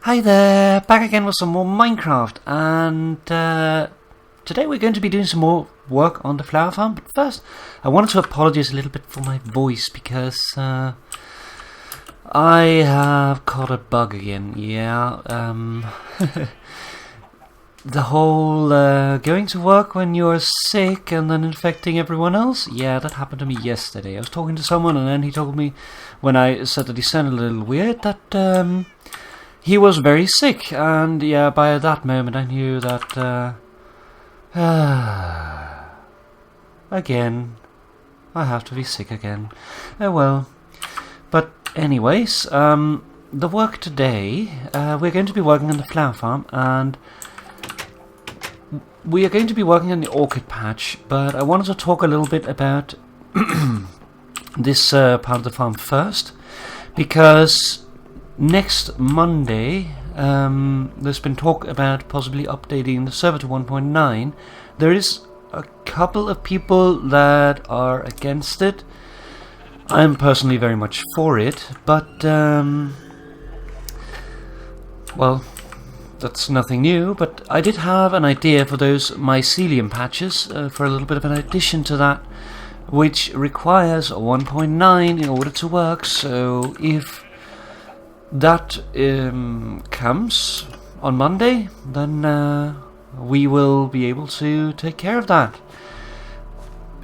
Hi there, back again with some more Minecraft, and today we're going to be doing some more work on the flower farm. But first, I wanted to apologize a little bit for my voice because I have caught a bug again. Yeah, the whole going to work when you're sick and then infecting everyone else. Yeah, that happened to me yesterday. I was talking to someone, and then he told me when I said that he sounded a little weird that he was very sick, and yeah, by that moment I knew that again, I have to be sick again. Oh well. But anyways, the work today, we're going to be working on the flower farm, and we are going to be working on the orchid patch, but I wanted to talk a little bit about this part of the farm first, because next Monday, there's been talk about possibly updating the server to 1.9. There is a couple of people that are against it. I'm personally very much for it, but well, that's nothing new. But I did have an idea for those mycelium patches, for a little bit of an addition to that, which requires a 1.9 in order to work. So if that comes on Monday, then we will be able to take care of that.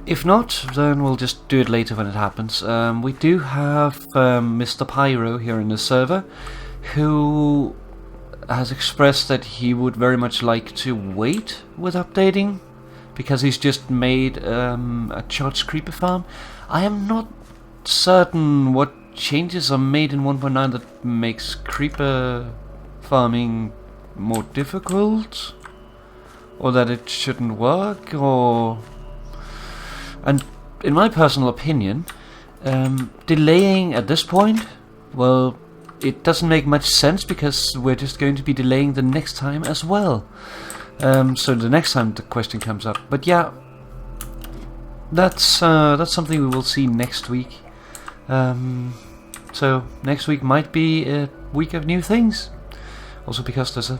If not, then we'll just do it later when it happens. We do have Mr. Pyro here in the server, who has expressed that he would very much like to wait with updating, because he's just made a charged creeper farm. I am not certain what changes are made in 1.9 that makes creeper farming more difficult, or that it shouldn't work, or... And in my personal opinion, delaying at this point, well, it doesn't make much sense, because we're just going to be delaying the next time as well. So the next time the question comes up. But yeah, that's something we will see next week. So next week might be a week of new things, also because there's a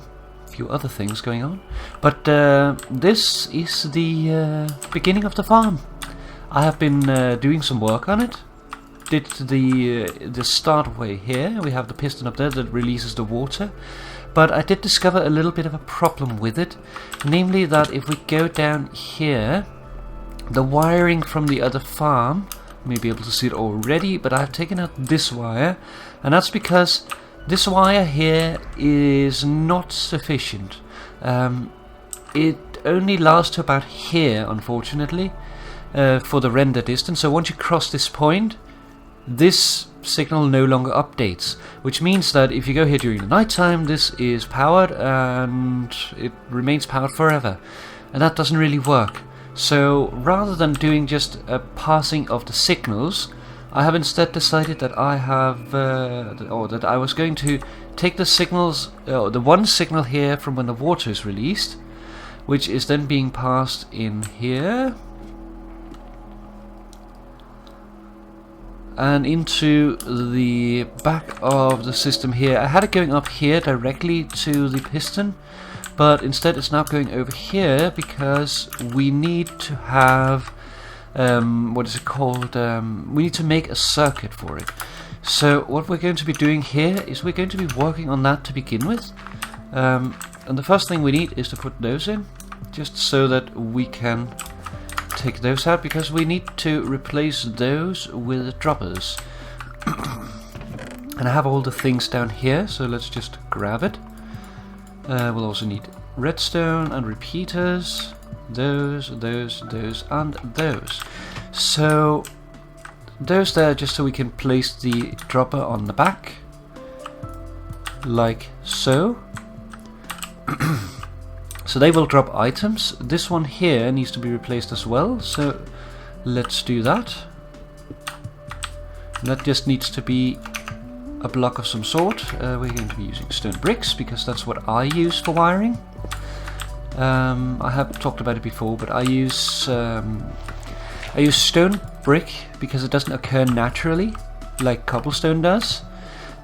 few other things going on. But this is the beginning of the farm. I have been doing some work on it. Did the startway here. We have the piston up there that releases the water. But I did discover a little bit of a problem with it, namely that if we go down here, the wiring from the other farm, you may be able to see it already, but I've taken out this wire, and that's because this wire here is not sufficient. It only lasts to about here, unfortunately, for the render distance. So once you cross this point, this signal no longer updates, which means that if you go here during the night time, this is powered and it remains powered forever, and that doesn't really work. So rather than doing just a passing of the signals, I have instead decided that I was going to take the signals, the one signal here from when the water is released, which is then being passed in here and into the back of the system here. I had it going up here directly to the piston, but instead it's now going over here because we need to have what is it called? We need to make a circuit for it. So what we're going to be doing here is we're going to be working on that to begin with. And the first thing we need is to put those in, just so that we can take those out, because we need to replace those with droppers. And I have all the things down here, so let's just grab it. We'll also need redstone and repeaters, those, and those. So those there, just so we can place the dropper on the back, like so. So they will drop items. This one here needs to be replaced as well, so let's do that. And that just needs to be a block of some sort. We're going to be using stone bricks, because that's what I use for wiring. I have talked about it before, but I use stone brick because it doesn't occur naturally like cobblestone does.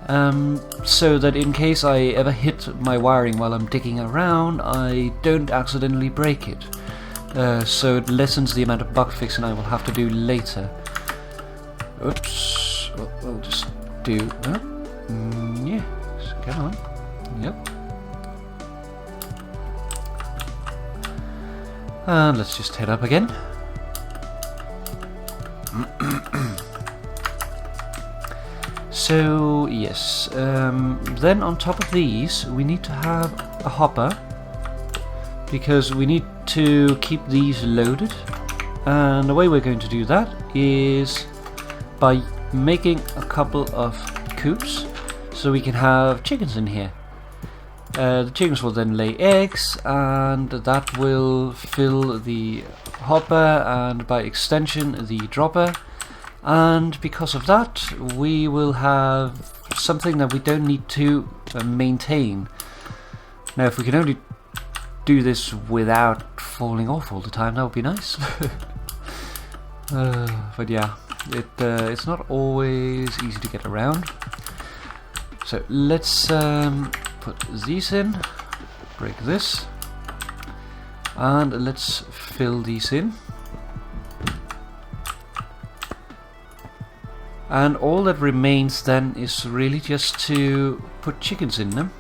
so that in case I ever hit my wiring while I'm digging around, I don't accidentally break it. So it lessens the amount of bug fixing I will have to do later. Oops. Well, we'll just do... yeah, come on. Yep. And let's just head up again. So, yes, then on top of these we need to have a hopper, because we need to keep these loaded, and the way we're going to do that is by making a couple of coops so we can have chickens in here. The chickens will then lay eggs, and that will fill the hopper and by extension the dropper. And because of that, we will have something that we don't need to maintain. Now, if we can only do this without falling off all the time, that would be nice. But yeah, it's not always easy to get around. So let's put these in, break this, and let's fill these in. And all that remains then is really just to put chickens in them.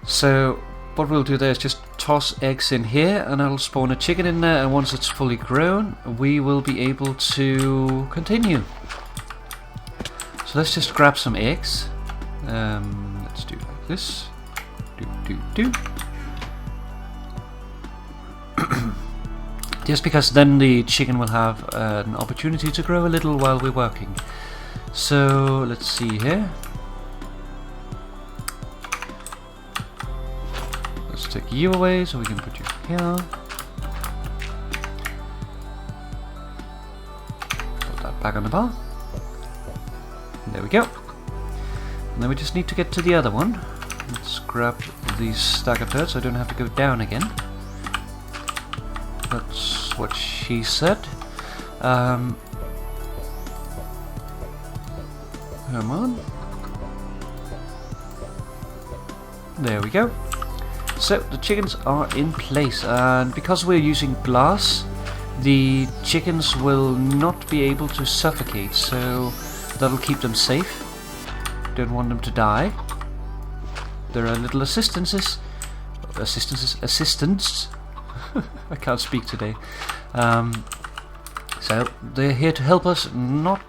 So what we'll do there is just toss eggs in here, and I'll spawn a chicken in there, and once it's fully grown we will be able to continue. So let's just grab some eggs. Let's do it like this. Do. Just because then the chicken will have an opportunity to grow a little while we're working. So let's see here. Let's take you away so we can put you here. Put that back on the bar. There we go. And then we just need to get to the other one. Let's grab these stack of dirt so I don't have to go down again. That's what she said. Come on. There we go. So the chickens are in place, and because we're using glass, the chickens will not be able to suffocate, so that'll keep them safe. Don't want them to die. There are little assistants. I can't speak today. So they're here to help us, not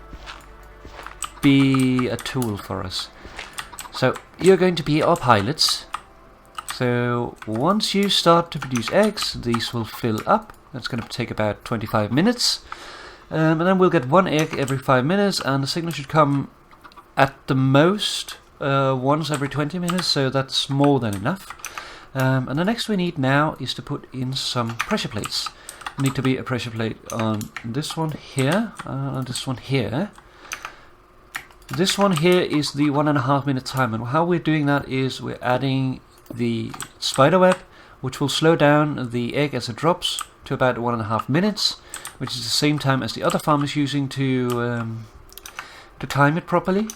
be a tool for us. So you're going to be our pilots. So once you start to produce eggs, these will fill up. That's going to take about 25 minutes. And then we'll get one egg every 5 minutes, and the signal should come at the most once every 20 minutes, so that's more than enough. And the next we need now is to put in some pressure plates. Need to be a pressure plate on this one here, and this one here. This one here is the 1.5 minute timer, and how we're doing that is we're adding the spider web, which will slow down the egg as it drops to about 1.5 minutes, which is the same time as the other farm is using to time it properly.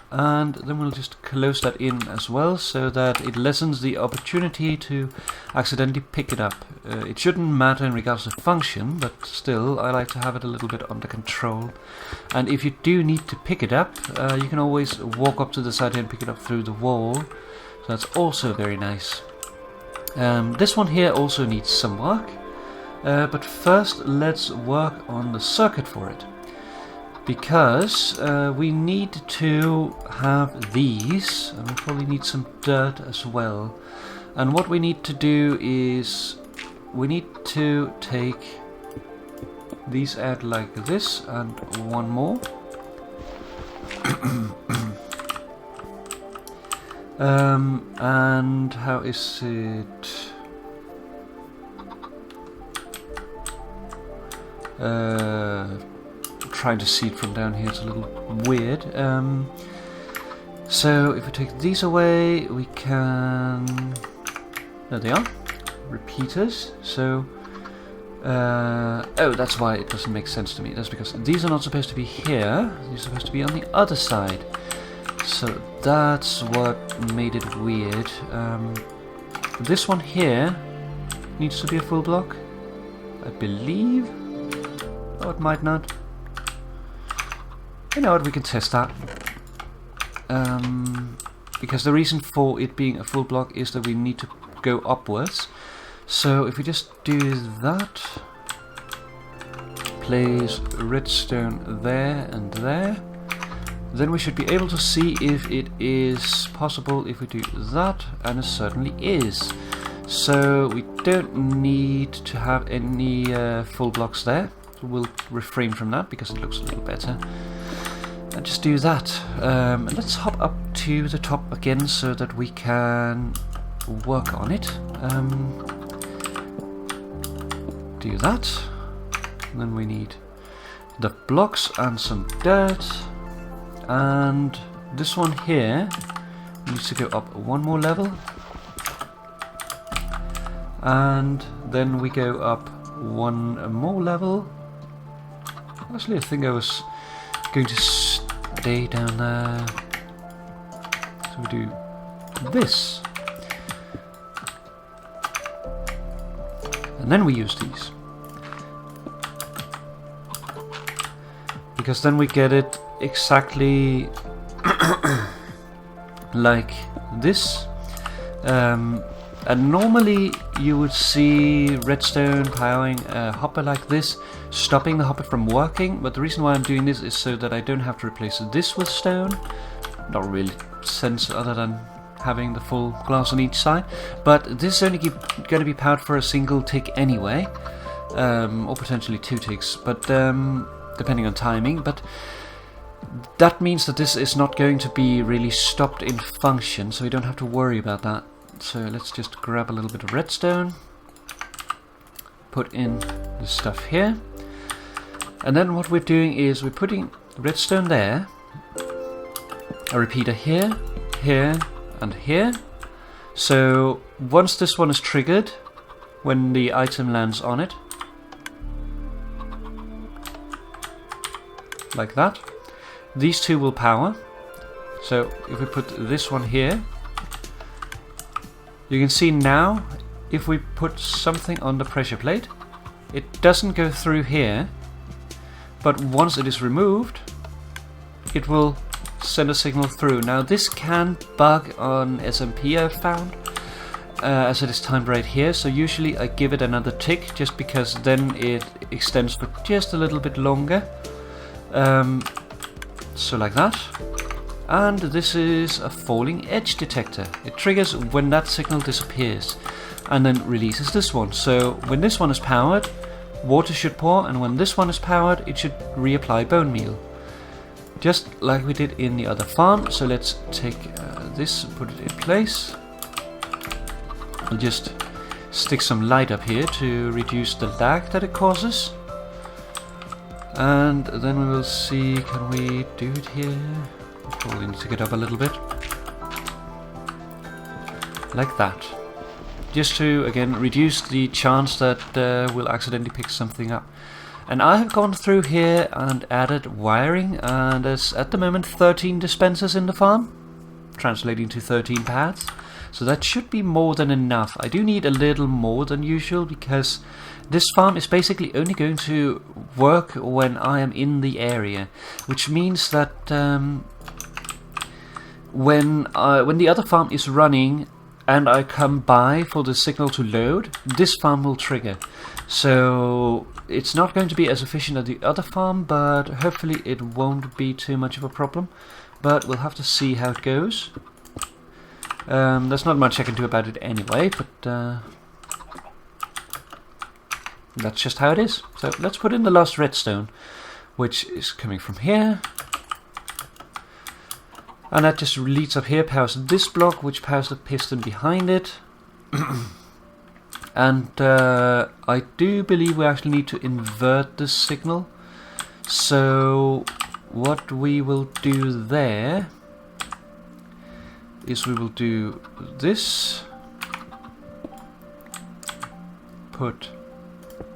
And then we'll just close that in as well, so that it lessens the opportunity to accidentally pick it up. It shouldn't matter in regards to function, but still I like to have it a little bit under control. And if you do need to pick it up, you can always walk up to the side and pick it up through the wall, so that's also very nice. This one here also needs some work, but first let's work on the circuit for it. Because we need to have these, and we probably need some dirt as well. And what we need to do is we need to take these out like this, and one more. And how is it? Trying to see it from down here, it's a little weird. So if we take these away, we can... There they are. Repeaters. So Oh, that's why it doesn't make sense to me. That's because these are not supposed to be here. These are supposed to be on the other side. So that's what made it weird. This one here needs to be a full block, I believe. Oh, it might not. You know what, we can test that. Because the reason for it being a full block is that we need to go upwards. So if we just do that, place redstone there and there, then we should be able to see if it is possible if we do that, and it certainly is. So we don't need to have any full blocks there. We'll refrain from that because it looks a little better. And just do that. And let's hop up to the top again so that we can work on it. Do that. And then we need the blocks and some dirt. And this one here needs to go up one more level. And then we go up one more level. Actually, I think I was going to stay down there. So we do this. And then we use these. Because then we get it exactly like this. And normally you would see redstone powering a hopper like this, stopping the hopper from working, but the reason why I'm doing this is so that I don't have to replace this with stone. Not really sense other than having the full glass on each side, but this is only going to be powered for a single tick anyway, or potentially 2 ticks, but depending on timing. But that means that this is not going to be really stopped in function, so we don't have to worry about that. So let's just grab a little bit of redstone, put in the stuff here, and then what we're doing is we're putting redstone there, a repeater here, here, and here. So once this one is triggered, when the item lands on it, like that, these two will power. So if we put this one here, you can see now, if we put something on the pressure plate, it doesn't go through here, but once it is removed, it will send a signal through. Now this can bug on SMP, I've found, as it is timed right here, so usually I give it another tick, just because then it extends for just a little bit longer. So like that. And this is a falling edge detector. It triggers when that signal disappears and then releases this one. So when this one is powered, water should pour, and when this one is powered, it should reapply bone meal. Just like we did in the other farm. So let's take this and put it in place. I'll just stick some light up here to reduce the lag that it causes. And then we will see, can we do it here? Probably need to get up a little bit. Like that. Just to, again, reduce the chance that we'll accidentally pick something up. And I have gone through here and added wiring, and there's at the moment 13 dispensers in the farm, translating to 13 pads. So that should be more than enough. I do need a little more than usual, because this farm is basically only going to work when I am in the area, which means that when the other farm is running and I come by for the signal to load, this farm will trigger. So it's not going to be as efficient as the other farm, but hopefully it won't be too much of a problem. But we'll have to see how it goes. There's not much I can do about it anyway, but that's just how it is. So let's put in the last redstone, which is coming from here. And that just leads up here, powers this block, which powers the piston behind it. And I do believe we actually need to invert this signal. So what we will do there is we will do this, put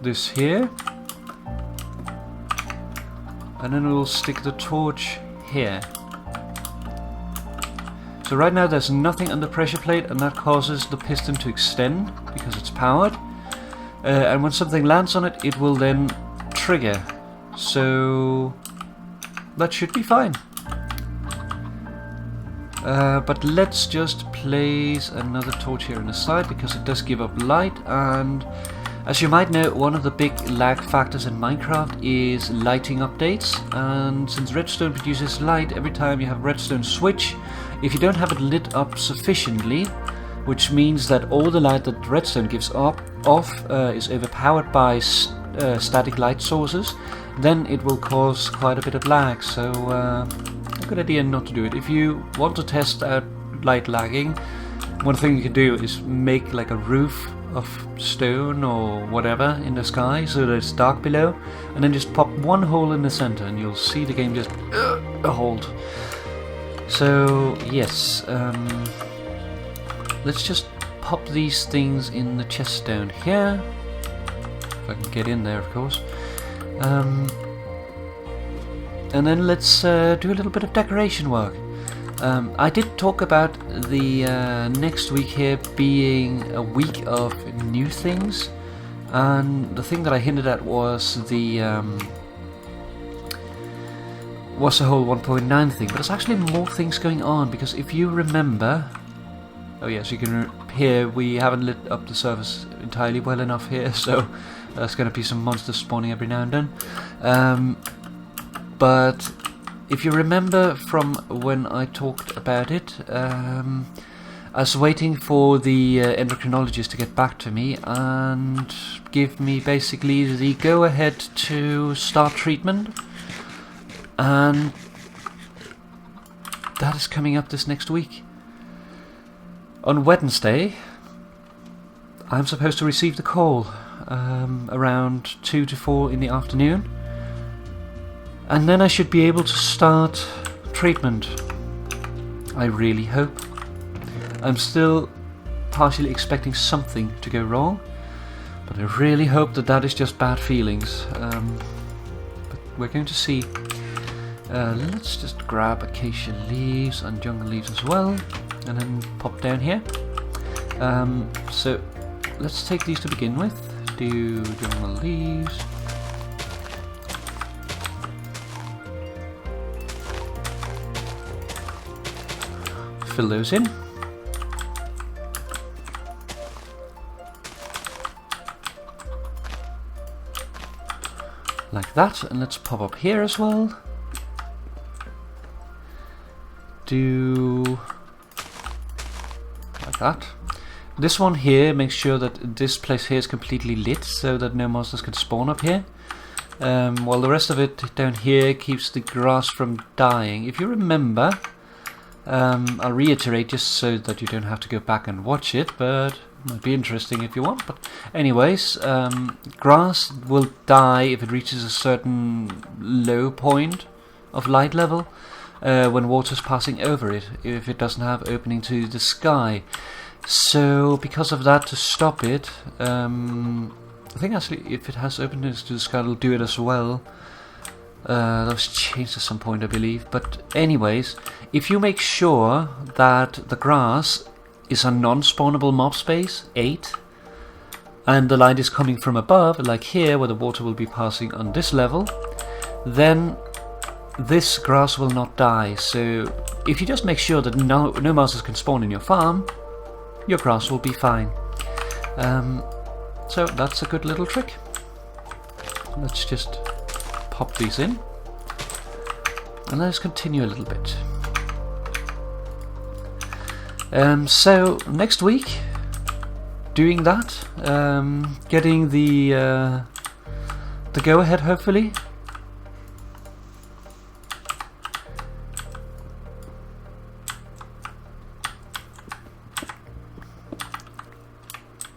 this here, and then we'll stick the torch here. So right now there's nothing on the pressure plate, and that causes the piston to extend because it's powered. And when something lands on it, it will then trigger. So that should be fine. But let's just place another torch here on the side because it does give up light, and as you might know, one of the big lag factors in Minecraft is lighting updates, and since redstone produces light every time you have redstone switch, if you don't have it lit up sufficiently, which means that all the light that redstone gives off is overpowered by static light sources, then it will cause quite a bit of lag. So a good idea not to do it. If you want to test out light lagging, one thing you can do is make like a roof of stone or whatever in the sky so that it's dark below, and then just pop one hole in the center and you'll see the game just hold. So yes, let's just pop these things in the chest down here, if I can get in there, of course. And then let's do a little bit of decoration work. I did talk about the next week here being a week of new things, and the thing that I hinted at was the whole 1.9 thing, but there's actually more things going on, because if you remember, oh yes, you can hear we haven't lit up the surface entirely well enough here, so there's going to be some monsters spawning every now and then. But if you remember from when I talked about it, I was waiting for the endocrinologist to get back to me and give me basically the go-ahead to start treatment, and that is coming up this next week. On Wednesday, I'm supposed to receive the call around 2 to 4 in the afternoon. And then I should be able to start treatment. I really hope. I'm still partially expecting something to go wrong, but I really hope that that is just bad feelings. But we're going to see. Let's just grab acacia leaves and jungle leaves as well, and then pop down here. So let's take these to begin with. Do jungle leaves. Fill those in. Like that, and let's pop up here as well. Do like that. This one here makes sure that this place here is completely lit so that no monsters can spawn up here. While the rest of it down here keeps the grass from dying. If you remember, I'll reiterate just so that you don't have to go back and watch it, but it might be interesting if you want. But anyways, grass will die if it reaches a certain low point of light level when water's passing over it, if it doesn't have opening to the sky. So because of that, to stop it, I think actually if it has openings to the sky, it'll do it as well. That was changed at some point, I believe. But anyways, if you make sure that the grass is a non-spawnable mob space, 8, and the light is coming from above, like here where the water will be passing on this level, then this grass will not die. So if you just make sure that no monsters can spawn in your farm, your grass will be fine. So that's a good little trick. Let's just pop these in, and let's continue a little bit. So next week, doing that, getting the go-ahead hopefully.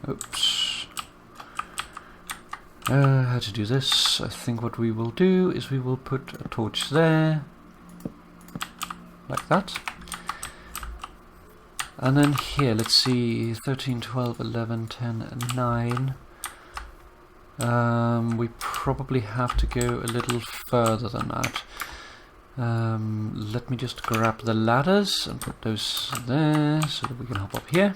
Oops. How to do this? I think what we will do is we will put a torch there, like that. And then here, let's see, 13, 12, 11, 10, and 9. We probably have to go a little further than that. Let me just grab the ladders and put those there so that we can hop up here.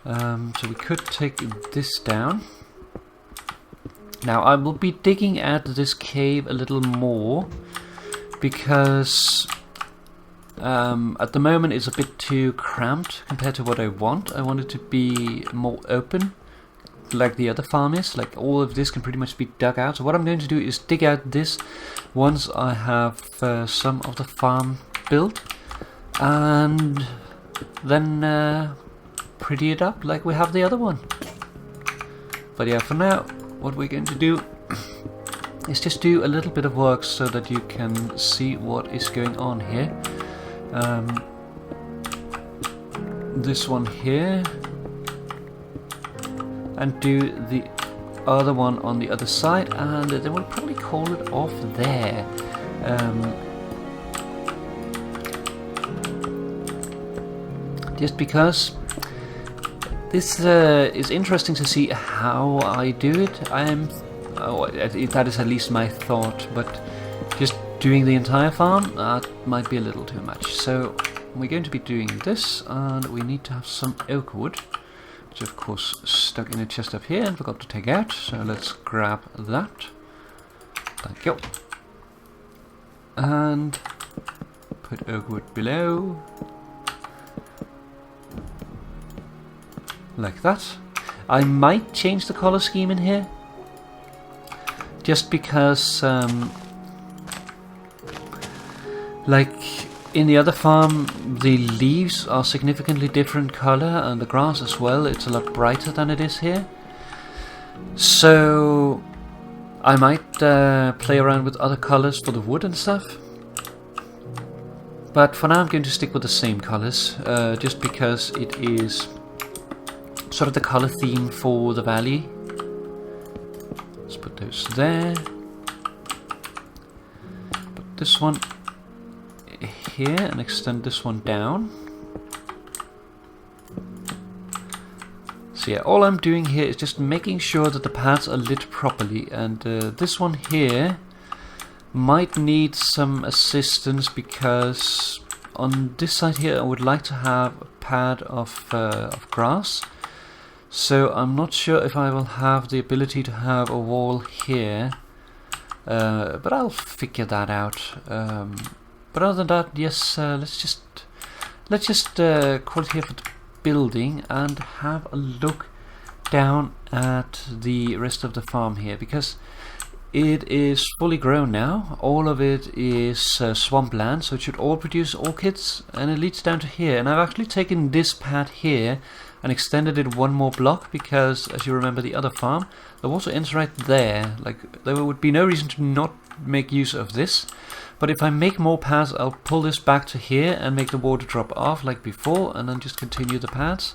So we could take this down. Now I will be digging at this cave a little more because at the moment it's a bit too cramped compared to what I want. I want it to be more open, like the other farm is. Like all of this can pretty much be dug out. So what I'm going to do is dig out this once I have some of the farm built, and then pretty it up like we have the other one. But yeah, for now what we're going to do is just do a little bit of work so that you can see what is going on here. This one here, and do the other one on the other side, and then we'll probably call it off there. Just because this is interesting to see how I do it. That is at least my thought, but just doing the entire farm, that might be a little too much. So we're going to be doing this, and we need to have some oak wood, which of course stuck in a chest up here and forgot to take out. So let's grab that. Thank you. And put oak wood below. Like that. I might change the color scheme in here, just because like in the other farm the leaves are significantly different color, and the grass as well. It's a lot brighter than it is here. So I might play around with other colors for the wood and stuff. But for now I'm going to stick with the same colors, just because it is sort of the color theme for the valley. Let's put those there. Put this one here and extend this one down. So yeah, all I'm doing here is just making sure that the paths are lit properly, and this one here might need some assistance because on this side here I would like to have a pad of grass. So I'm not sure if I will have the ability to have a wall here, but I'll figure that out. But other than that, yes, let's just call it here for the building and have a look down at the rest of the farm here, because it is fully grown now. All of it is swampland, so it should all produce orchids, and it leads down to here. And I've actually taken this pad here and extended it one more block because, as you remember, the other farm, the water ends right there. Like, there would be no reason to not make use of this. But if I make more paths, I'll pull this back to here and make the water drop off like before, and then just continue the paths.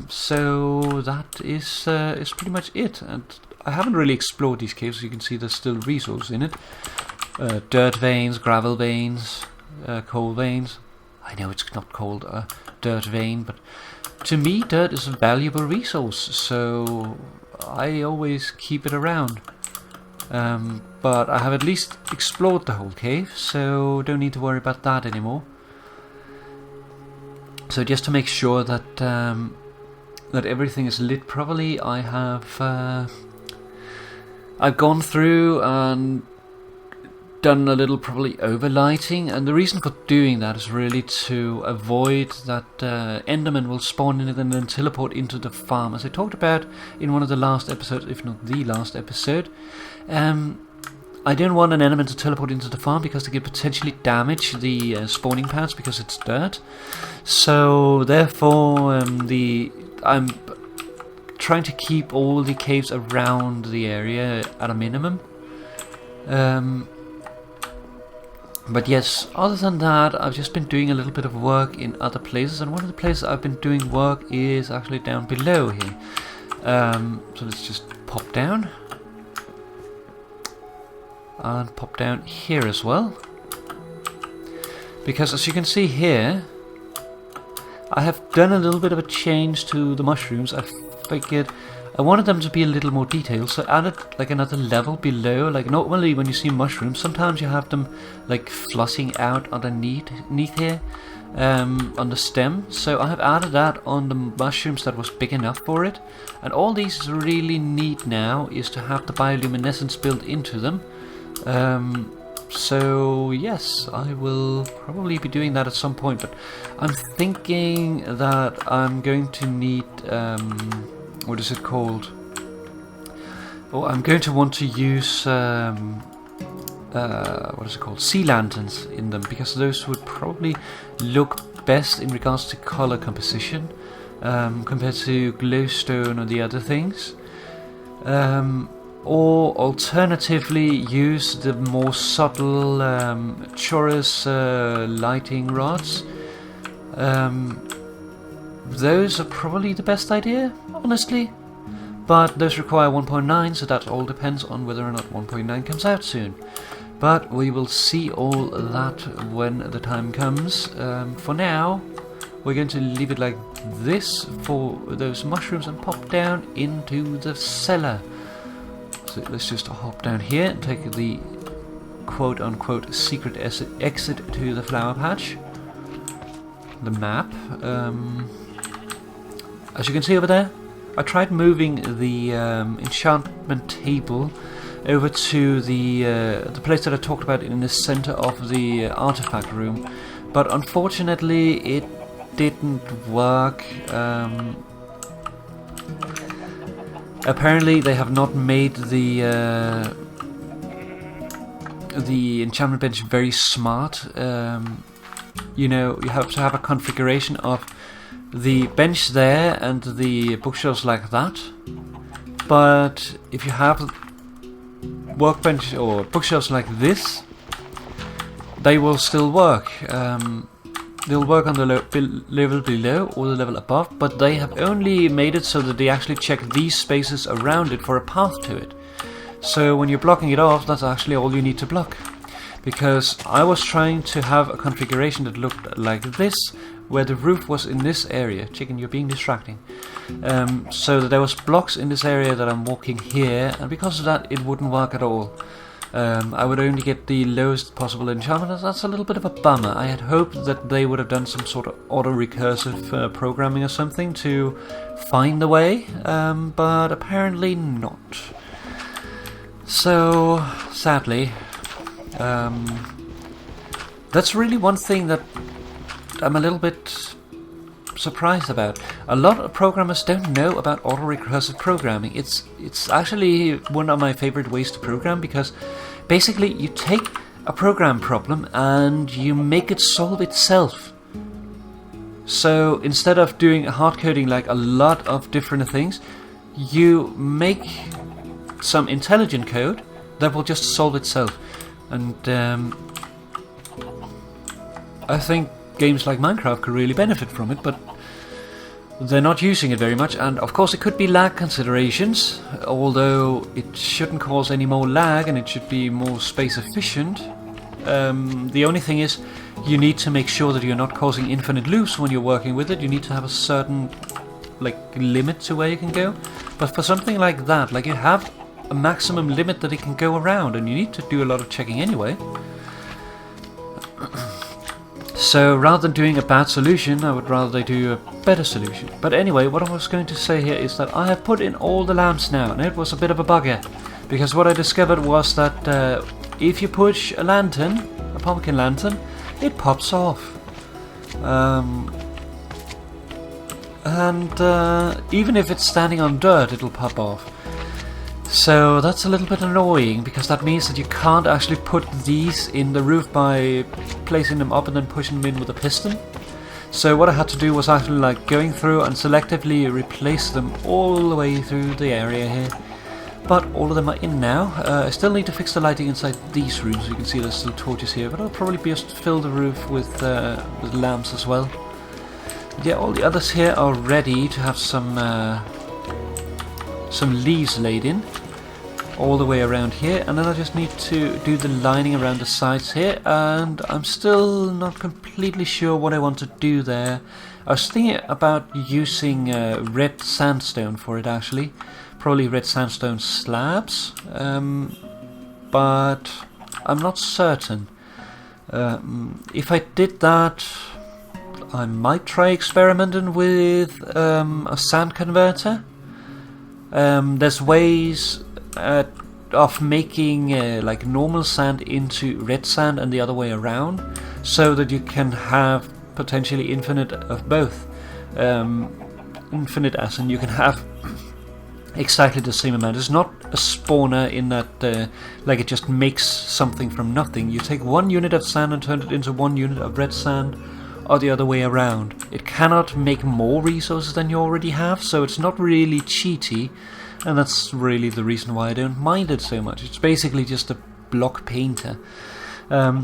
So that is pretty much it. And I haven't really explored these caves, so you can see there's still resource in it. Dirt veins, gravel veins, coal veins. I know it's not called a dirt vein, but to me dirt is a valuable resource, so I always keep it around. But I have at least explored the whole cave, so don't need to worry about that anymore. So just to make sure that that everything is lit properly, I have I've gone through and done a little probably overlighting, and the reason for doing that is really to avoid that Enderman will spawn in it and then teleport into the farm. As I talked about in one of the last episodes, if not the last episode, I don't want an Enderman to teleport into the farm because they could potentially damage the spawning pads because it's dirt. So therefore I'm trying to keep all the caves around the area at a minimum. But yes, other than that, I've just been doing a little bit of work in other places, and one of the places I've been doing work is actually down below here. So let's just pop down. And pop down here as well. Because as you can see here, I have done a little bit of a change to the mushrooms. I figured I wanted them to be a little more detailed, so I added like another level below. Like normally when you see mushrooms, sometimes you have them like flossing out underneath here on the stem. So I have added that on the mushrooms that was big enough for it. And all these really need now is to have the bioluminescence built into them. So yes, I will probably be doing that at some point, but I'm thinking that I'm going to need what is it called? Oh, I'm going to want to use what is it called? Sea lanterns in them, because those would probably look best in regards to color composition compared to glowstone or the other things. Or alternatively use the more subtle chorus lighting rods. Those are probably the best idea, honestly. But those require 1.9, so that all depends on whether or not 1.9 comes out soon. But we will see all that when the time comes. For now, we're going to leave it like this for those mushrooms and pop down into the cellar. So let's just hop down here and take the quote-unquote secret exit to the flower patch. The map. As you can see over there, I tried moving the enchantment table over to the place that I talked about in the center of the artifact room, but unfortunately it didn't work. Apparently they have not made the enchantment bench very smart. You know, you have to have a configuration of the bench there and the bookshelves like that. But if you have workbench or bookshelves like this, they will still work. They'll work on the level below or the level above, but they have only made it so that they actually check these spaces around it for a path to it. So when you're blocking it off, that's actually all you need to block. Because I was trying to have a configuration that looked like this, where the roof was in this area. Chicken, you're being distracting. So that there was blocks in this area that I'm walking here, and because of that it wouldn't work at all. I would only get the lowest possible enchantment. That's a little bit of a bummer. I had hoped that they would have done some sort of auto-recursive programming or something to find the way, but apparently not. So, sadly, that's really one thing that I'm a little bit surprised about. A lot of programmers don't know about auto-recursive programming. It's actually one of my favorite ways to program, because basically you take a program problem and you make it solve itself. So instead of doing hard coding like a lot of different things, you make some intelligent code that will just solve itself. And I think games like Minecraft could really benefit from it, but they're not using it very much. And of course it could be lag considerations, although it shouldn't cause any more lag and it should be more space efficient. The only thing is, you need to make sure that you're not causing infinite loops when you're working with it. You need to have a certain limit to where you can go. But for something like that, you have a maximum limit that it can go around, and you need to do a lot of checking anyway. So rather than doing a bad solution, I would rather they do a better solution. But anyway, what I was going to say here is that I have put in all the lamps now, and it was a bit of a bugger. Because what I discovered was that if you push a lantern, a pumpkin lantern, it pops off. Even if it's standing on dirt, it'll pop off. So that's a little bit annoying, because that means that you can't actually put these in the roof by placing them up and then pushing them in with a piston. So what I had to do was actually going through and selectively replace them all the way through the area here. But all of them are in now. I still need to fix the lighting inside these rooms. You can see there's still torches here, but I'll probably just fill the roof with lamps as well. Yeah, all the others here are ready to have some leaves laid in all the way around here, and then I just need to do the lining around the sides here, and I'm still not completely sure what I want to do there. I was thinking about using red sandstone for it actually, probably red sandstone slabs, but I'm not certain. If I did that, I might try experimenting with a sand converter. There's ways of making like normal sand into red sand and the other way around, so that you can have potentially infinite of both. Infinite as in you can have exactly the same amount. It's not a spawner in that like it just makes something from nothing. You take 1 unit of sand and turn it into 1 unit of red sand, or the other way around. It cannot make more resources than you already have, so it's not really cheaty, and that's really the reason why I don't mind it so much. It's basically just a block painter.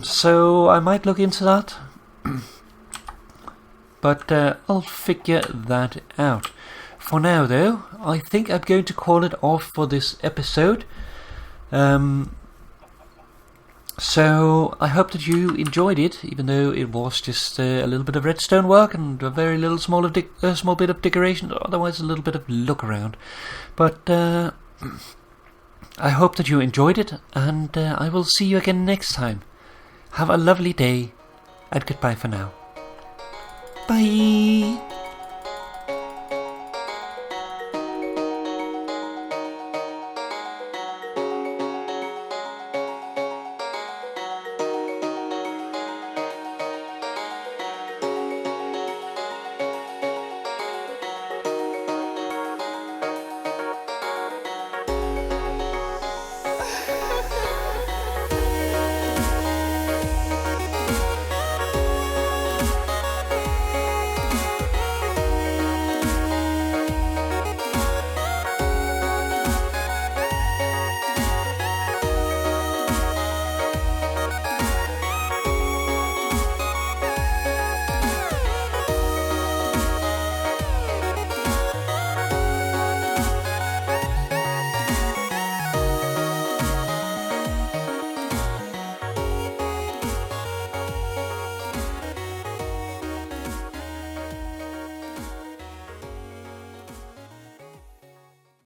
So I might look into that, but I'll figure that out. For now though, I think I'm going to call it off for this episode. So I hope that you enjoyed it, even though it was just a little bit of redstone work and a very little small bit of decoration, otherwise a little bit of look around. But I hope that you enjoyed it, and I will see you again next time. Have a lovely day, and goodbye for now. Bye!